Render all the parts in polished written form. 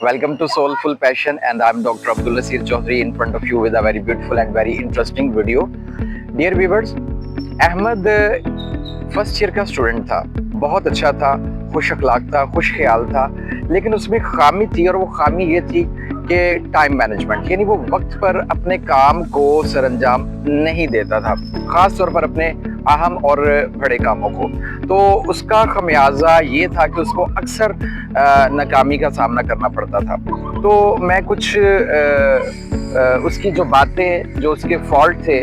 Welcome to Soulful Passion, and I'm Dr. Abdul Nasir Chaudhary in front of you with a very beautiful and very interesting video. Dear viewers, Ahmad first year का student था, बहुत अच्छा था, खुश अखलाक था, खुश ख्याल था, लेकिन उसमें खामी थी और वो खामी ये थी कि टाइम मैनेजमेंट, यानी वो वक्त पर अपने काम को सरअंजाम नहीं देता था, ख़ास तौर पर अपने अहम और बड़े कामों को। तो उसका खमियाजा ये था कि उसको अक्सर नाकामी का सामना करना पड़ता था। तो मैं कुछ उसकी जो बातें, जो उसके फॉल्ट थे,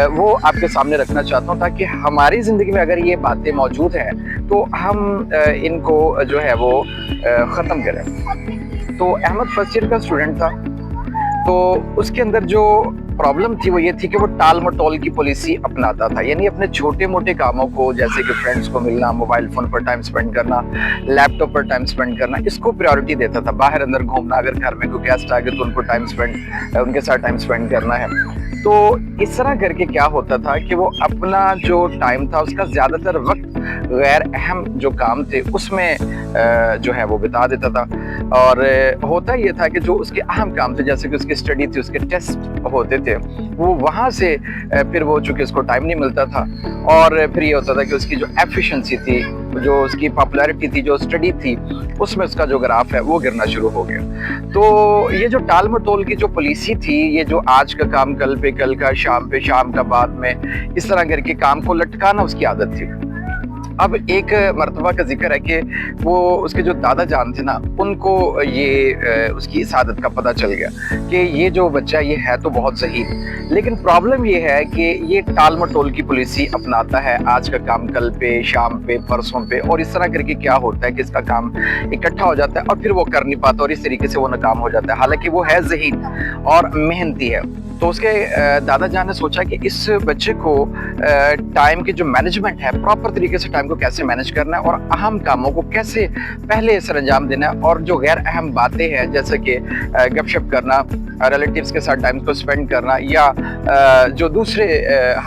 वो आपके सामने रखना चाहता हूँ, ताकि हमारी ज़िंदगी में अगर ये बातें मौजूद हैं तो हम इनको जो है वो ख़त्म करें। तो अहमद फर्स्ट ईयर का स्टूडेंट था, तो उसके अंदर जो प्रॉब्लम थी वो ये थी कि वो टाल मटोल की पॉलिसी अपनाता था, यानी अपने छोटे मोटे कामों को, जैसे कि फ्रेंड्स को मिलना, मोबाइल फ़ोन पर टाइम स्पेंड करना, लैपटॉप पर टाइम स्पेंड करना, इसको प्रायोरिटी देता था। बाहर अंदर घूमना, अगर घर में कोई गेस्ट आ गए तो उनके साथ टाइम स्पेंड करना है। तो इस तरह करके क्या होता था कि वो अपना जो टाइम था उसका ज़्यादातर वक्त गैर अहम जो काम थे उसमें जो है वो बिता देता था। और होता ये था कि जो उसके अहम काम थे, जैसे कि उसकी स्टडी थी, उसके टेस्ट होते थे, वो वहाँ से फिर वो, चूँकि उसको टाइम नहीं मिलता था, और फिर ये होता था कि उसकी जो एफिशिएंसी थी, जो उसकी पॉपुलैरिटी थी, जो स्टडी थी, उसमें उसका जो ग्राफ है वो गिरना शुरू हो गया। तो ये जो टाल मटोल की जो पॉलिसी थी, ये जो आज का काम कल पे, कल का शाम पे, शाम का बाद में, इस तरह करके काम को लटकाना उसकी आदत थी। अब एक मर्तबा का जिक्र है कि वो, उसके जो दादा जान थे ना, उनको ये उसकी इस आदत का पता चल गया कि ये जो बच्चा ये है तो बहुत सही, लेकिन प्रॉब्लम ये है कि ये टाल मटोल की पॉलिसी अपनाता है, आज का काम कल पे, शाम पे, परसों पे, और इस तरह करके क्या होता है कि इसका काम इकट्ठा हो जाता है और फिर वो कर नहीं पाता और इस तरीके से वो नाकाम हो जाता है, हालांकि वो है ज़हीन और मेहनती है। तो उसके दादा जान ने सोचा कि इस बच्चे को टाइम की जो मैनेजमेंट है, प्रॉपर तरीके से टाइम को कैसे मैनेज करना है और अहम कामों को कैसे पहले सरअंजाम देना है, और जो गैर अहम बातें हैं जैसे कि गपशप करना, रिलेटिव्स के साथ टाइम को स्पेंड करना, या जो दूसरे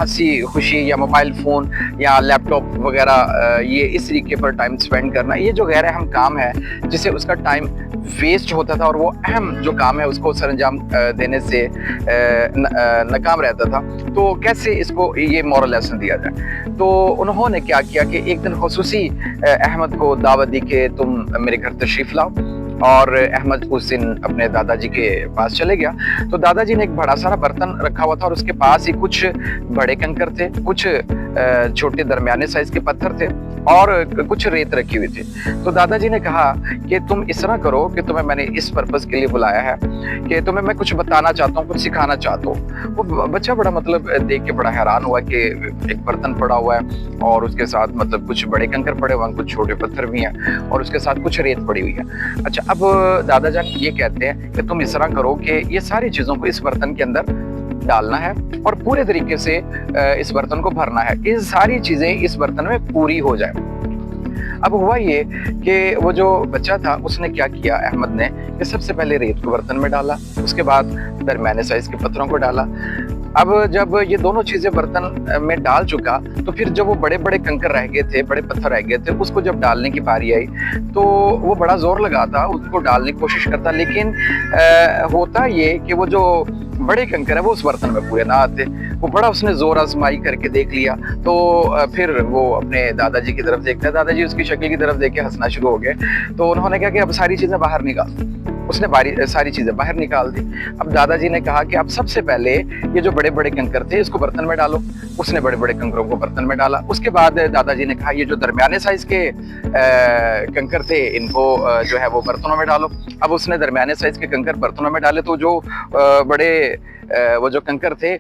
हंसी खुशी या मोबाइल फ़ोन या लैपटॉप वगैरह, ये इस तरीके पर टाइम स्पेंड करना, ये जो गैर अहम काम है जिससे उसका टाइम वेस्ट होता था और वो अहम जो काम है उसको सरअंजाम देने से नाकाम रहता था, तो कैसे इसको ये मॉरल लेसन दिया जाए। तो उन्होंने क्या किया कि एक दिन खुसूसी अहमद को दावत दी कि तुम मेरे घर तशरीफ़ लाओ, और अहमद उस दिन अपने दादाजी के पास चले गया। तो दादाजी ने एक बड़ा सारा बर्तन रखा हुआ था और उसके पास ही कुछ बड़े कंकर थे, कुछ छोटे दरमियाने साइज के पत्थर थे और कुछ रेत रखी हुई थी। तो दादाजी ने कहा कि तुम इस तरह करो कि तुम्हें मैंने इस पर्पज़ के लिए बुलाया है कि तुम्हें मैं कुछ बताना चाहता हूँ, कुछ सिखाना चाहता हूँ। वो बच्चा बड़ा मतलब देख के बड़ा हैरान हुआ कि एक बर्तन पड़ा हुआ है और उसके साथ मतलब कुछ बड़े कंकर पड़े हुए हैं, कुछ छोटे पत्थर भी हैं और उसके साथ कुछ रेत पड़ी हुई है। अच्छा, अब दादाजान ये कहते हैं कि तुम इस तरह करो कि ये सारी चीज़ों को इस बर्तन के अंदर डालना है और पूरे तरीके से इस बर्तन को भरना है, ये सारी चीज़ें इस बर्तन में पूरी हो जाए। अब हुआ ये कि वो जो बच्चा था उसने क्या किया, अहमद ने, कि सबसे पहले रेत को बर्तन में डाला, उसके बाद दरमियाने साइज के पत्थरों को डाला। अब जब ये दोनों चीज़ें बर्तन में डाल चुका, तो फिर जब वो बड़े बड़े कंकर रह गए थे, बड़े पत्थर रह गए थे, उसको जब डालने की बारी आई तो वो बड़ा जोर लगाता, उसको डालने की कोशिश करता, लेकिन होता ये कि वो जो बड़े कंकर है वो उस बर्तन में पूरे ना आते। वो बड़ा उसने जोर आजमाई करके देख लिया, तो फिर वो अपने दादाजी की तरफ देखता है, दादाजी उसकी शक्ल की तरफ देख के हंसना शुरू हो गए। तो उन्होंने कहा कि अब सारी चीज़ें बाहर निकाल। उसने सारी चीज़ें बाहर निकाल दी। अब दादाजी ने कहा कि अब सबसे पहले ये जो बड़े बड़े कंकर थे इसको बर्तन में डालो। उसने बड़े बड़े कंकरों को बर्तन में डाला। उसके बाद दादाजी ने कहा ये जो दरमियाने साइज के कंकर थे इनको जो है वो बर्तनों में डालो। अब उसने दरमियाने साइज के कंकर बर्तनों में डाले, तो जो बड़े वो जो कंकर थे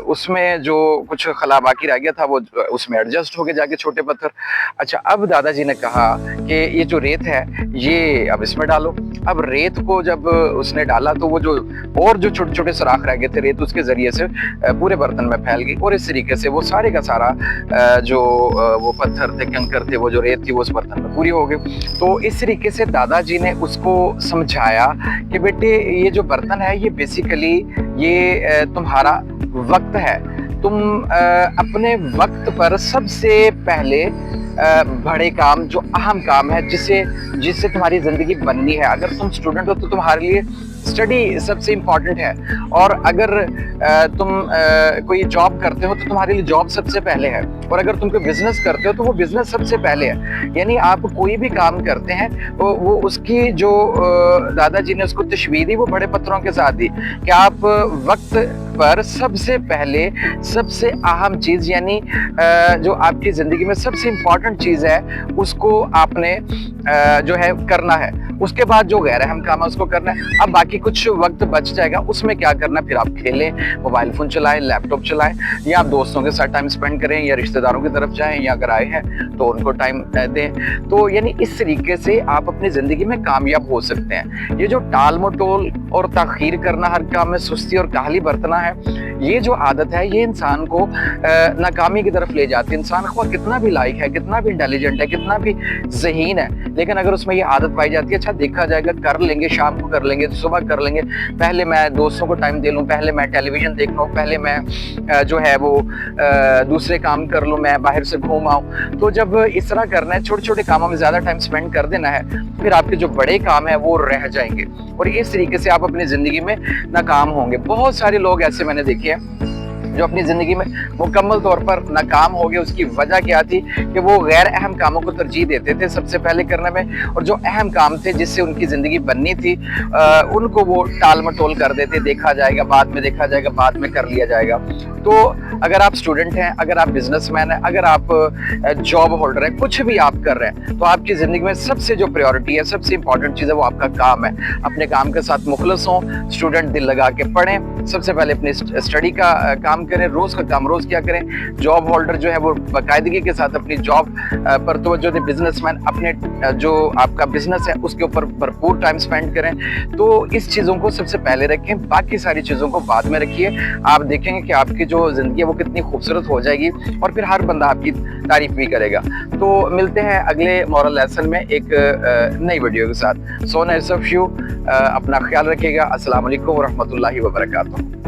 उसमें जो कुछ खला बाकी रह गया था वो उसमें एडजस्ट हो गए जाके छोटे पत्थर। अच्छा, अब दादाजी ने कहा कि ये जो रेत है ये अब इसमें डालो। अब रेत को जब उसने डाला तो वो जो और जो छोटे छोटे सुराख रह गए थे, रेत उसके जरिए से पूरे बर्तन में फैल गई और इस तरीके से वो सारे का सारा जो वो पत्थर थे, कंकर थे, वो जो रेत थी वो उस बर्तन में पूरी हो गई। तो इस तरीके से दादाजी ने उसको समझाया कि बेटे ये जो बर्तन है ये बेसिकली ये तुम्हारा वक्त है, तुम अपने वक्त पर सबसे पहले बड़े काम, जो अहम काम है, जिससे तुम्हारी ज़िंदगी बननी है। अगर तुम स्टूडेंट हो तो तुम्हारे लिए स्टडी सबसे इम्पॉर्टेंट है, और अगर तुम कोई जॉब करते हो तो तुम्हारे लिए जॉब सबसे पहले है, और अगर तुम कोई बिजनेस करते हो तो वो बिजनेस सबसे पहले है। यानी आप कोई भी काम करते हैं वो उसकी जो दादाजी ने उसको तशबीह दी, वो बड़े पत्थरों के साथ दी कि आप वक्त पर सबसे पहले सबसे अहम चीज़, यानी जो आपकी ज़िंदगी में सबसे इम्पॉर्टेंट चीज़ है उसको आपने जो है करना है। उसके बाद जो गैर अहम काम है उसको करना है। अब बाकी कुछ वक्त बच जाएगा, उसमें क्या करना है, फिर आप खेलें, मोबाइल फ़ोन चलाएं, लैपटॉप चलाएं, या आप दोस्तों के साथ टाइम स्पेंड करें, या रिश्तेदारों की तरफ जाएं, या अगर आए हैं तो उनको टाइम दें। तो यानी इस तरीके से आप अपनी ज़िंदगी में कामयाब हो सकते हैं। ये जो टाल मटोल और ताख़ीर करना, हर काम में सुस्ती और काहली बरतना है, ये जो आदत है ये इंसान को नाकामी की तरफ ले जाती है। इंसान को कितना भी लायक है, कितना भी इंटेलिजेंट है, कितना भी ज़हीन है, लेकिन अगर उसमें ये आदत पाई जाती है, अच्छा देखा जाएगा, कर लेंगे, शाम को कर लेंगे, सुबह कर लेंगे, पहले मैं दोस्तों को टाइम दे लूँ, पहले मैं टेलीविज़न देख लूँ, पहले मैं जो है वो दूसरे काम कर लूँ, मैं बाहर से घूम आऊँ। तो जब इस तरह करना है, छोटे छोटे कामों में ज़्यादा टाइम स्पेंड कर देना है, फिर आपके जो बड़े काम है वो रह जाएंगे, और इस तरीके से आप अपनी ज़िंदगी में नाकाम होंगे। बहुत सारे लोग ऐसे मैंने देखे हैं जो अपनी ज़िंदगी में मुकम्मल तौर पर नाकाम हो गए। उसकी वजह क्या थी कि वो गैर अहम कामों को तरजीह देते थे सबसे पहले करने में, और जो अहम काम थे जिससे उनकी ज़िंदगी बननी थी उनको वो टाल मटोल कर देते, देखा जाएगा, बाद में देखा जाएगा, बाद में कर लिया जाएगा। तो अगर आप स्टूडेंट हैं, अगर आप बिजनेसमैन हैं, अगर आप जॉब होल्डर हैं, कुछ भी आप कर रहे हैं, तो आपकी ज़िंदगी में सबसे जो प्रायोरिटी है, सबसे इंपॉर्टेंट चीज़ है, वो आपका काम है। अपने काम के साथ मुखलस हों, स्टूडेंट दिल लगा के पढ़ें, सबसे पहले अपनी स्टडी का काम करें, रोज़ का काम रोज़ क्या करें। जॉब होल्डर जो है वो बाकायदगी के साथ अपनी जॉब पर तवज्जो दें। बिजनेसमैन अपने जो आपका बिजनेस है उसके ऊपर भरपूर टाइम स्पेंड करें। तो इस चीज़ों को सबसे पहले रखें, बाकी सारी चीज़ों को बाद में रखिए। आप देखेंगे कि आपकी जो ज़िंदगी है वो कितनी खूबसूरत हो जाएगी, और फिर हर बंदा आपकी तारीफ भी करेगा। तो मिलते हैं अगले मॉरल लेसन में एक नई वीडियो के साथ। सो नाइस ऑफ यू, अपना ख्याल रखिएगा। अस्सलाम वालेकुम व रहमतुल्लाहि व बरकातुहू।